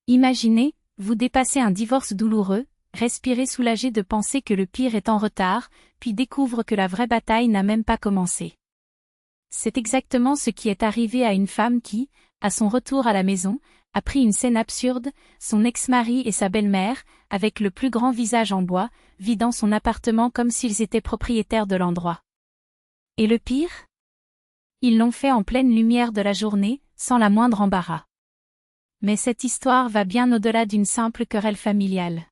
Imaginez, vous dépassez un divorce douloureux, respirez soulagé de penser que le pire est en retard, puis découvre que la vraie bataille n'a même pas commencé. C'est exactement ce qui est arrivé à une femme qui, à son retour à la maison, a pris une scène absurde, son ex-mari et sa belle-mère, avec le plus grand visage en bois, vidant son appartement comme s'ils étaient propriétaires de l'endroit. Et le pire? Ils l'ont fait en pleine lumière de la journée, sans la moindre embarras. Mais cette histoire va bien au-delà d'une simple querelle familiale.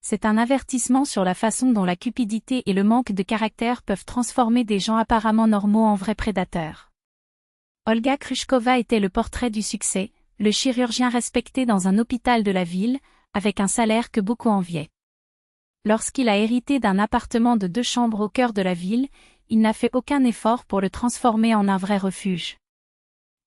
C'est un avertissement sur la façon dont la cupidité et le manque de caractère peuvent transformer des gens apparemment normaux en vrais prédateurs. Olga Krychkova était le portrait du succès, le chirurgien respecté dans un hôpital de la ville, avec un salaire que beaucoup enviaient. Lorsqu'il a hérité d'un appartement de 2 chambres au cœur de la ville, il n'a fait aucun effort pour le transformer en un vrai refuge.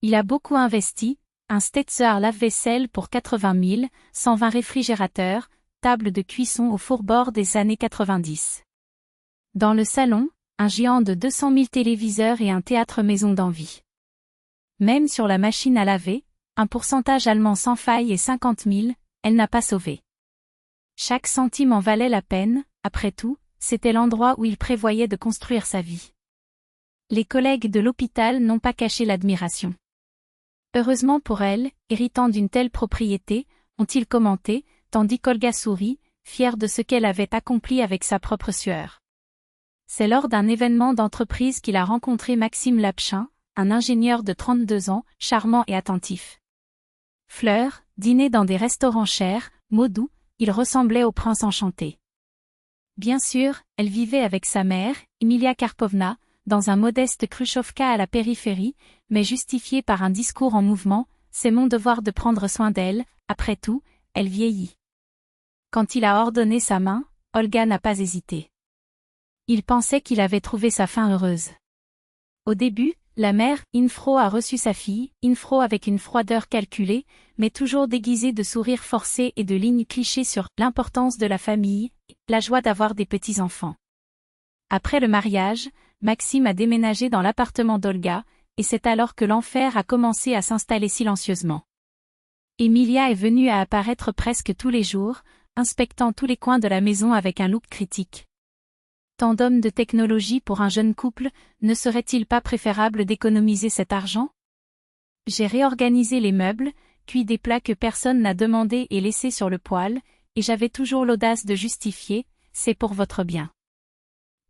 Il a beaucoup investi, un Stetzer lave-vaisselle pour 80 000, 120 réfrigérateurs, table de cuisson au four-bord des années 90. Dans le salon, un géant de 200 000 téléviseurs et un théâtre maison d'envie. Même sur la machine à laver, un pourcentage allemand sans faille et 50 000, elle n'a pas sauvé. Chaque centime en valait la peine, après tout, c'était l'endroit où il prévoyait de construire sa vie. Les collègues de l'hôpital n'ont pas caché l'admiration. Heureusement pour elle, héritant d'une telle propriété, ont-ils commenté, tandis qu'Olga sourit, fière de ce qu'elle avait accompli avec sa propre sueur. C'est lors d'un événement d'entreprise qu'il a rencontré Maxime Lapchin, un ingénieur de 32 ans, charmant et attentif. Fleurs, dîner dans des restaurants chers, mots doux, il ressemblait au prince enchanté. Bien sûr, elle vivait avec sa mère, Emilia Karpovna, dans un modeste kruchovka à la périphérie, mais justifié par un discours en mouvement, c'est mon devoir de prendre soin d'elle, après tout, elle vieillit. Quand il a ordonné sa main, Olga n'a pas hésité. Il pensait qu'il avait trouvé sa fin heureuse. Au début, la mère, Infro a reçu sa fille, Infro avec une froideur calculée, mais toujours déguisée de sourires forcés et de lignes clichés sur l'importance de la famille, la joie d'avoir des petits-enfants. Après le mariage, Maxime a déménagé dans l'appartement d'Olga, et c'est alors que l'enfer a commencé à s'installer silencieusement. Emilia est venue à apparaître presque tous les jours, inspectant tous les coins de la maison avec un look critique. Tant d'hommes de technologie pour un jeune couple, ne serait-il pas préférable d'économiser cet argent? J'ai réorganisé les meubles, cuit des plats que personne n'a demandé et laissés sur le poêle, et j'avais toujours l'audace de justifier, c'est pour votre bien.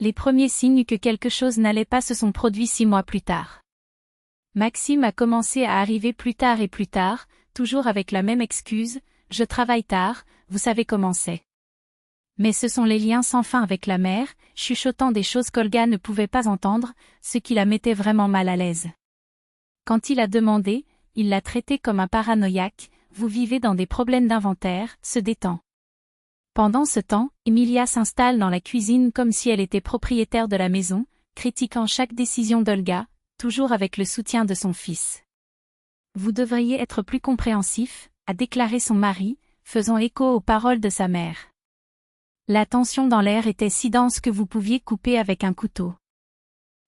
Les premiers signes que quelque chose n'allait pas se sont produits 6 mois plus tard. Maxime a commencé à arriver plus tard et plus tard, toujours avec la même excuse, je travaille tard, vous savez comment c'est. Mais ce sont les liens sans fin avec la mère, chuchotant des choses qu'Olga ne pouvait pas entendre, ce qui la mettait vraiment mal à l'aise. Quand il a demandé, il l'a traité comme un paranoïaque, vous vivez dans des problèmes d'inventaire, se détend. Pendant ce temps, Emilia s'installe dans la cuisine comme si elle était propriétaire de la maison, critiquant chaque décision d'Olga, toujours avec le soutien de son fils. Vous devriez être plus compréhensif, a déclaré son mari, faisant écho aux paroles de sa mère. La tension dans l'air était si dense que vous pouviez couper avec un couteau.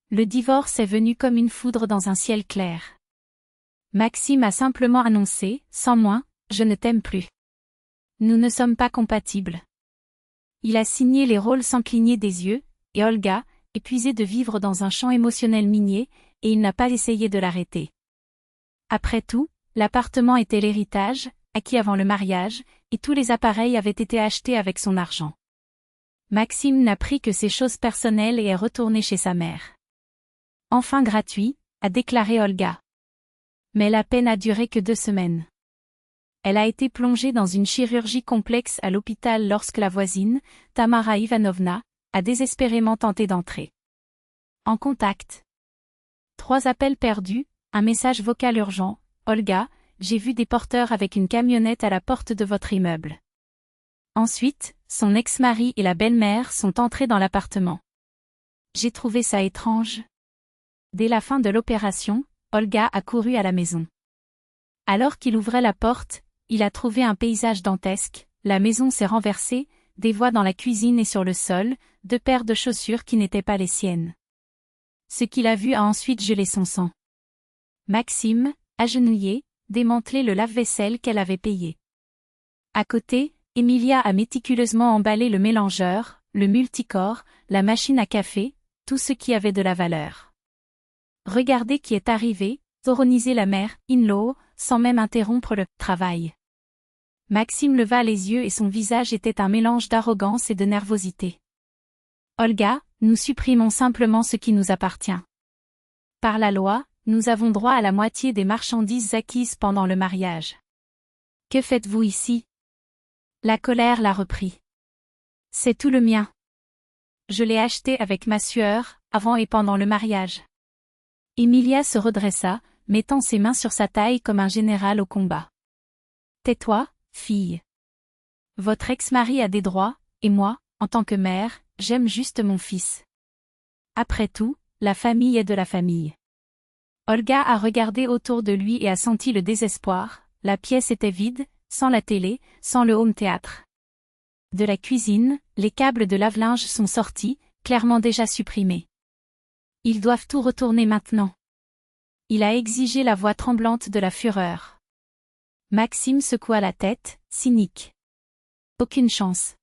Le divorce est venu comme une foudre dans un ciel clair. Maxime a simplement annoncé, sans moi, je ne t'aime plus. Nous ne sommes pas compatibles. Il a signé les rôles sans cligner des yeux, et Olga, épuisée de vivre dans un champ émotionnel minier, et il n'a pas essayé de l'arrêter. Après tout, l'appartement était l'héritage, acquis avant le mariage, et tous les appareils avaient été achetés avec son argent. Maxime n'a pris que ses choses personnelles et est retourné chez sa mère. Enfin gratuit, a déclaré Olga. Mais la peine n'a duré que 2 semaines. Elle a été plongée dans une chirurgie complexe à l'hôpital lorsque la voisine, Tamara Ivanovna, a désespérément tenté d'entrer. En contact. 3 appels perdus, un message vocal urgent, Olga, j'ai vu des porteurs avec une camionnette à la porte de votre immeuble. Ensuite, son ex-mari et la belle-mère sont entrés dans l'appartement. J'ai trouvé ça étrange. Dès la fin de l'opération, Olga a couru à la maison. Alors qu'il ouvrait la porte, il a trouvé un paysage dantesque, la maison s'est renversée, des voix dans la cuisine et sur le sol, 2 paires de chaussures qui n'étaient pas les siennes. Ce qu'il a vu a ensuite gelé son sang. Maxime, agenouillé, démantelait le lave-vaisselle qu'elle avait payé. À côté, Emilia a méticuleusement emballé le mélangeur, le multicore, la machine à café, tout ce qui avait de la valeur. Regardez qui est arrivé, ironisait la mère, in-law, sans même interrompre le travail. Maxime leva les yeux et son visage était un mélange d'arrogance et de nervosité. Olga, nous supprimons simplement ce qui nous appartient. Par la loi, nous avons droit à la moitié des marchandises acquises pendant le mariage. Que faites-vous ici? La colère l'a repris. C'est tout le mien. Je l'ai acheté avec ma sueur, avant et pendant le mariage. Emilia se redressa, mettant ses mains sur sa taille comme un général au combat. Tais-toi, fille. Votre ex-mari a des droits, et moi, en tant que mère, j'aime juste mon fils. Après tout, la famille est de la famille. Olga a regardé autour de lui et a senti le désespoir, la pièce était vide, sans la télé, sans le home théâtre. De la cuisine, les câbles de lave-linge sont sortis, clairement déjà supprimés. Ils doivent tout retourner maintenant. Il a exigé la voix tremblante de la fureur. Maxime secoua la tête, cynique. Aucune chance.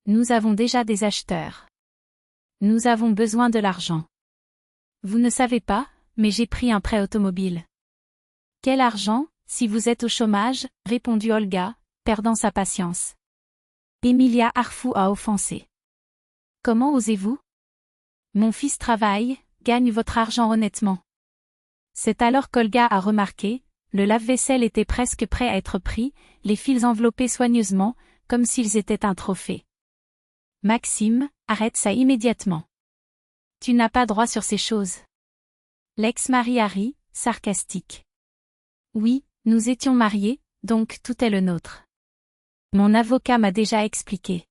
Nous avons déjà des acheteurs. Nous avons besoin de l'argent. Vous ne savez pas, mais j'ai pris un prêt automobile. Quel argent, si vous êtes au chômage, répondit Olga, perdant sa patience. Emilia Arfou a offensé. Comment osez-vous? Mon fils travaille, gagne votre argent honnêtement. C'est alors qu'Olga a remarqué, le lave-vaisselle était presque prêt à être pris, les fils enveloppés soigneusement, comme s'ils étaient un trophée. Maxime, arrête ça immédiatement. Tu n'as pas droit sur ces choses. L'ex-mari a ri, sarcastique. Oui, nous étions mariés, donc tout est le nôtre. Mon avocat m'a déjà expliqué.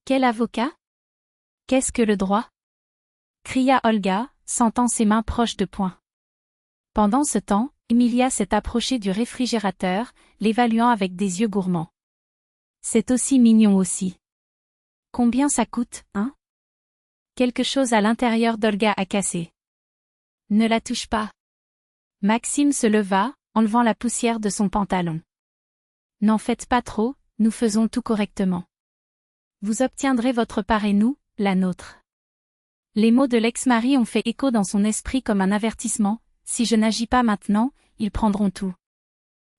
Quel avocat? Qu'est-ce que le droit? Cria Olga, sentant ses mains proches de poing. Pendant ce temps, Emilia s'est approchée du réfrigérateur, l'évaluant avec des yeux gourmands. C'est aussi mignon aussi. Combien ça coûte, hein? Quelque chose à l'intérieur d'Olga a cassé. Ne la touche pas. Maxime se leva, enlevant la poussière de son pantalon. N'en faites pas trop, nous faisons tout correctement. Vous obtiendrez votre part et nous, la nôtre. Les mots de l'ex-mari ont fait écho dans son esprit comme un avertissement, si je n'agis pas maintenant, ils prendront tout.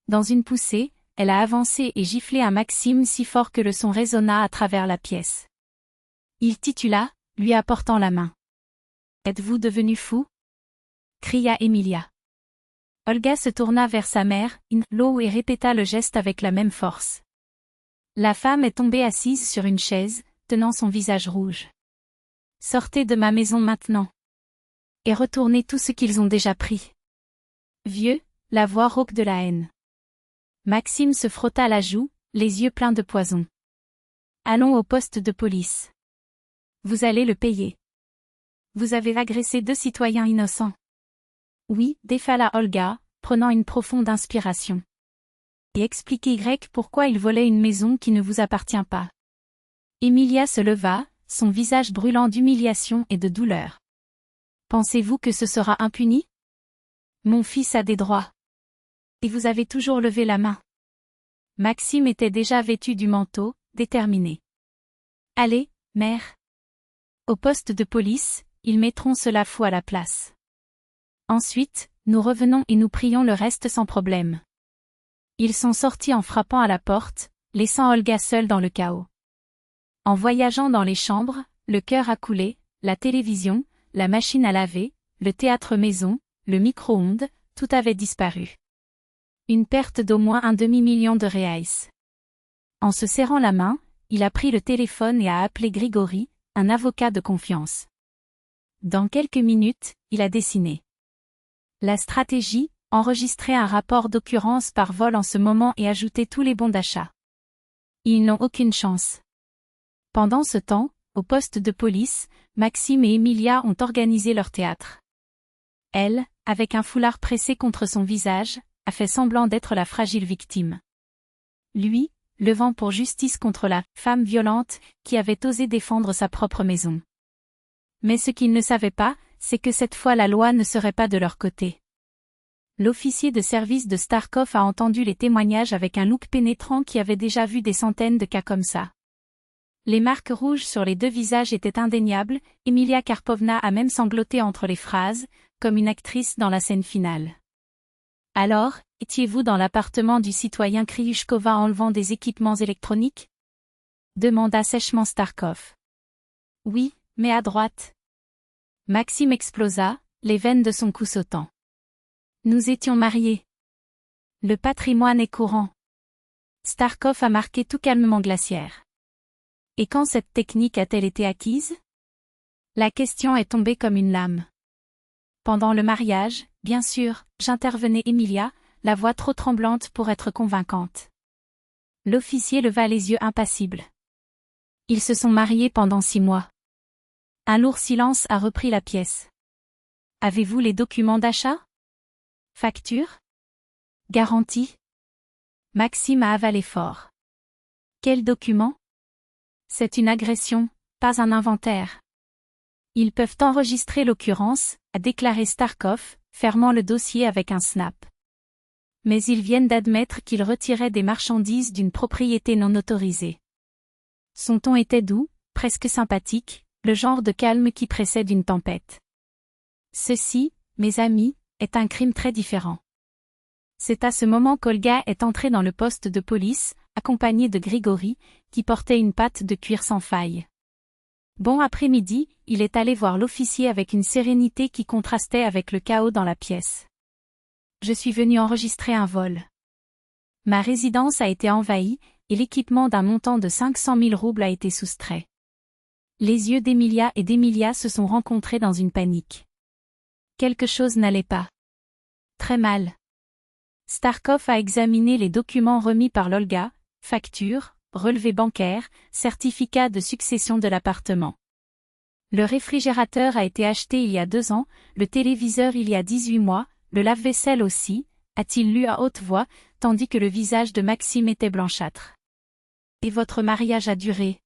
Dans une poussée, elle a avancé et giflé à Maxime si fort que le son résonna à travers la pièce. Il titula, lui apportant la main. Êtes-vous devenu fou? Cria Emilia. Olga se tourna vers sa mère, in-law et répéta le geste avec la même force. La femme est tombée assise sur une chaise, tenant son visage rouge. Sortez de ma maison maintenant. Et retournez tout ce qu'ils ont déjà pris. Vieux, la voix rauque de la haine. Maxime se frotta la joue, les yeux pleins de poison. Allons au poste de police. Vous allez le payer. Vous avez agressé 2 citoyens innocents. Oui, défala Olga, prenant une profonde inspiration. Et expliquez pourquoi il volait une maison qui ne vous appartient pas. Emilia se leva, son visage brûlant d'humiliation et de douleur. Pensez-vous que ce sera impuni? Mon fils a des droits. Et vous avez toujours levé la main. Maxime était déjà vêtu du manteau, déterminé. Allez, mère. Au poste de police, ils mettront cela fou à la place. Ensuite, nous revenons et nous prions le reste sans problème. Ils sont sortis en frappant à la porte, laissant Olga seule dans le chaos. En voyageant dans les chambres, le cœur a coulé, la télévision, la machine à laver, le théâtre maison, le micro-ondes, tout avait disparu. Une perte d'au moins un demi-million de reais. En se serrant la main, il a pris le téléphone et a appelé Grigori, un avocat de confiance. Dans quelques minutes, il a dessiné. La stratégie, enregistrer un rapport d'occurrence par vol en ce moment et ajouter tous les bons d'achat. Ils n'ont aucune chance. Pendant ce temps, au poste de police, Maxime et Emilia ont organisé leur théâtre. Elle, avec un foulard pressé contre son visage, a fait semblant d'être la fragile victime. Lui, levant pour justice contre la femme violente qui avait osé défendre sa propre maison. Mais ce qu'il ne savait pas, c'est que cette fois la loi ne serait pas de leur côté. L'officier de service de Starkov a entendu les témoignages avec un look pénétrant qui avait déjà vu des centaines de cas comme ça. Les marques rouges sur les deux visages étaient indéniables, Emilia Karpovna a même sangloté entre les phrases, comme une actrice dans la scène finale. Alors, étiez-vous dans l'appartement du citoyen Kryushkova enlevant des équipements électroniques? Demanda sèchement Starkov. Oui, mais à droite. Maxime explosa, les veines de son cou sautant. Nous étions mariés. Le patrimoine est courant. Starkov a marqué tout calmement Glacière. Et quand cette technique a-t-elle été acquise? La question est tombée comme une lame. Pendant le mariage, bien sûr, j'intervenais Emilia, la voix trop tremblante pour être convaincante. L'officier leva les yeux impassibles. Ils se sont mariés pendant 6 mois. Un lourd silence a repris la pièce. Avez-vous les documents d'achat? Facture? Garantie? Maxime a avalé fort. Quel document? C'est une agression, pas un inventaire. Ils peuvent enregistrer l'occurrence, a déclaré Starkov, fermant le dossier avec un snap. Mais ils viennent d'admettre qu'ils retiraient des marchandises d'une propriété non autorisée. Son ton était doux, presque sympathique, le genre de calme qui précède une tempête. Ceci, mes amis, est un crime très différent. C'est à ce moment qu'Olga est entrée dans le poste de police, accompagnée de Grigori, qui portait une patte de cuir sans faille. Bon après-midi, il est allé voir l'officier avec une sérénité qui contrastait avec le chaos dans la pièce. Je suis venu enregistrer un vol. Ma résidence a été envahie, et l'équipement d'un montant de 500 000 roubles a été soustrait. Les yeux d'Emilia et d'Emilia se sont rencontrés dans une panique. Quelque chose n'allait pas. Très mal. Starkov a examiné les documents remis par l'Olga, factures, relevés bancaires, certificat de succession de l'appartement. Le réfrigérateur a été acheté il y a 2 ans, le téléviseur il y a 18 mois, le lave-vaisselle aussi, a-t-il lu à haute voix, tandis que le visage de Maxime était blanchâtre. Et votre mariage a duré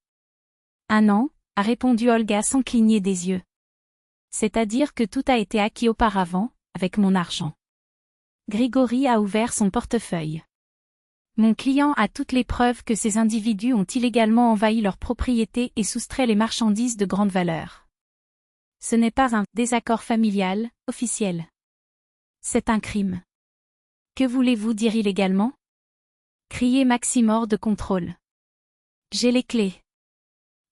1 an, a répondu Olga sans cligner des yeux. C'est-à-dire que tout a été acquis auparavant, avec mon argent. Grigori a ouvert son portefeuille. Mon client a toutes les preuves que ces individus ont illégalement envahi leur propriété et soustrait les marchandises de grande valeur. Ce n'est pas un désaccord familial, officiel. C'est un crime. Que voulez-vous dire illégalement? Criait Maxime hors de contrôle. J'ai les clés.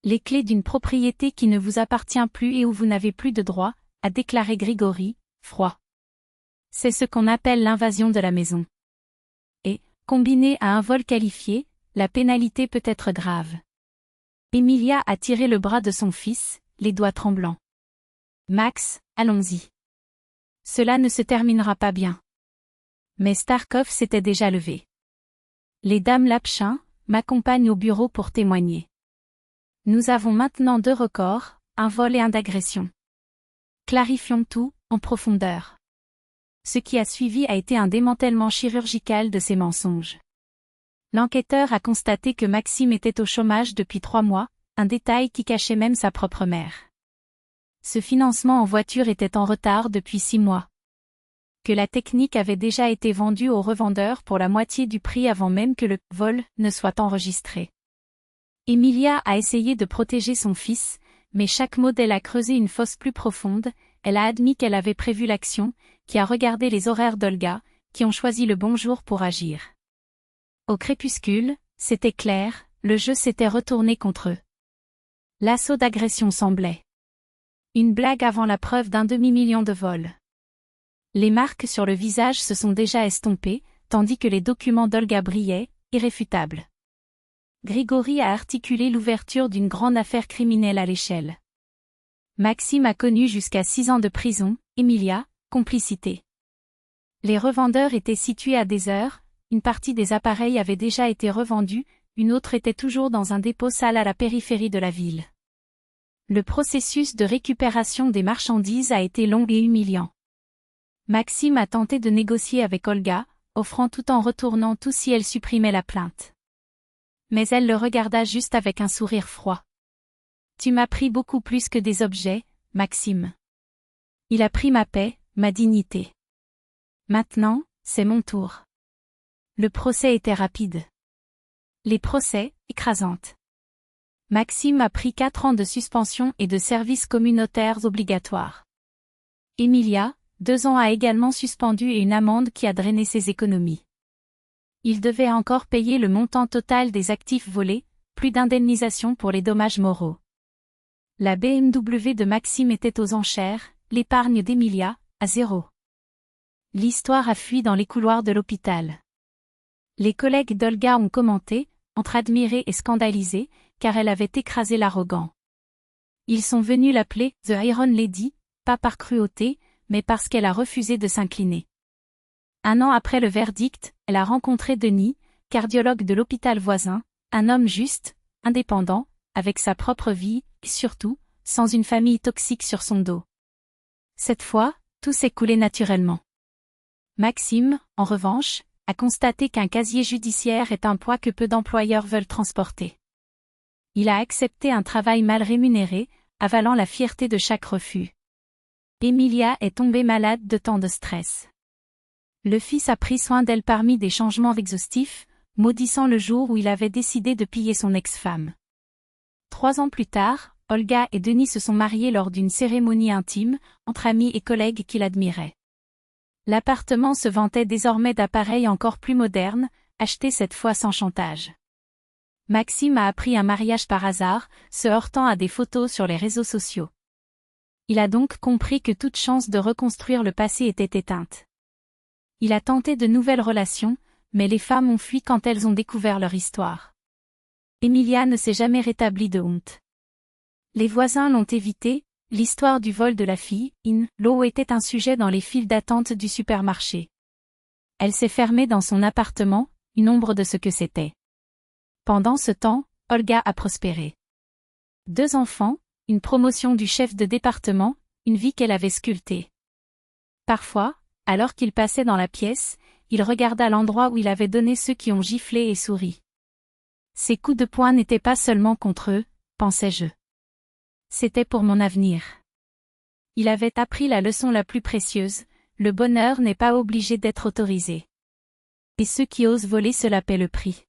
Les clés d'une propriété qui ne vous appartient plus et où vous n'avez plus de droit, a déclaré Grigori, froid. C'est ce qu'on appelle l'invasion de la maison. Et, combiné à un vol qualifié, la pénalité peut être grave. Emilia a tiré le bras de son fils, les doigts tremblants. Max, allons-y. Cela ne se terminera pas bien. Mais Starkov s'était déjà levé. Les dames Lapchin m'accompagnent au bureau pour témoigner. Nous avons maintenant 2 records, un vol et un d'agression. Clarifions tout, en profondeur. Ce qui a suivi a été un démantèlement chirurgical de ces mensonges. L'enquêteur a constaté que Maxime était au chômage depuis 3 mois, un détail qui cachait même sa propre mère. Ce financement en voiture était en retard depuis 6 mois. Que la technique avait déjà été vendue aux revendeurs pour la moitié du prix avant même que le vol ne soit enregistré. Emilia a essayé de protéger son fils, mais chaque mot d'elle a creusé une fosse plus profonde, elle a admis qu'elle avait prévu l'action, qui a regardé les horaires d'Olga, qui ont choisi le bon jour pour agir. Au crépuscule, c'était clair, le jeu s'était retourné contre eux. L'assaut d'agression semblait une blague avant la preuve d'un demi-million de vols. Les marques sur le visage se sont déjà estompées, tandis que les documents d'Olga brillaient, irréfutables. Grigori a articulé l'ouverture d'une grande affaire criminelle à l'échelle. Maxime a connu jusqu'à 6 ans de prison, Emilia, complicité. Les revendeurs étaient situés à des heures, une partie des appareils avait déjà été revendue, une autre était toujours dans un dépôt sale à la périphérie de la ville. Le processus de récupération des marchandises a été long et humiliant. Maxime a tenté de négocier avec Olga, offrant tout en retournant tout si elle supprimait la plainte. Mais elle le regarda juste avec un sourire froid. Tu m'as pris beaucoup plus que des objets, Maxime. Il a pris ma paix, ma dignité. Maintenant, c'est mon tour. Le procès était rapide. Les procès, écrasantes. Maxime a pris 4 ans de suspension et de services communautaires obligatoires. Emilia, 2 ans a également suspendu et une amende qui a drainé ses économies. Il devait encore payer le montant total des actifs volés, plus d'indemnisation pour les dommages moraux. La BMW de Maxime était aux enchères, l'épargne d'Emilia, à 0. L'histoire a fui dans les couloirs de l'hôpital. Les collègues d'Olga ont commenté, entre admirés et scandalisés, car elle avait écrasé l'arrogant. Ils sont venus l'appeler « The Iron Lady », pas par cruauté, mais parce qu'elle a refusé de s'incliner. 1 an après le verdict, elle a rencontré Denis, cardiologue de l'hôpital voisin, un homme juste, indépendant, avec sa propre vie, et surtout, sans une famille toxique sur son dos. Cette fois, tout s'est coulé naturellement. Maxime, en revanche, a constaté qu'un casier judiciaire est un poids que peu d'employeurs veulent transporter. Il a accepté un travail mal rémunéré, avalant la fierté de chaque refus. Emilia est tombée malade de tant de stress. Le fils a pris soin d'elle parmi des changements exhaustifs, maudissant le jour où il avait décidé de piller son ex-femme. 3 ans plus tard, Olga et Denis se sont mariés lors d'une cérémonie intime, entre amis et collègues qui l'admiraient. L'appartement se vantait désormais d'appareils encore plus modernes, achetés cette fois sans chantage. Maxime a appris un mariage par hasard, se heurtant à des photos sur les réseaux sociaux. Il a donc compris que toute chance de reconstruire le passé était éteinte. Il a tenté de nouvelles relations, mais les femmes ont fui quand elles ont découvert leur histoire. Emilia ne s'est jamais rétablie de honte. Les voisins l'ont évité, l'histoire du vol de la fille, l'eau était un sujet dans les files d'attente du supermarché. Elle s'est fermée dans son appartement, une ombre de ce que c'était. Pendant ce temps, Olga a prospéré. 2 enfants, une promotion du chef de département, une vie qu'elle avait sculptée. Parfois, alors qu'il passait dans la pièce, il regarda l'endroit où il avait donné ceux qui ont giflé et souri. Ces coups de poing n'étaient pas seulement contre eux, pensais-je. C'était pour mon avenir. Il avait appris la leçon la plus précieuse, le bonheur n'est pas obligé d'être autorisé. Et ceux qui osent voler cela paient le prix.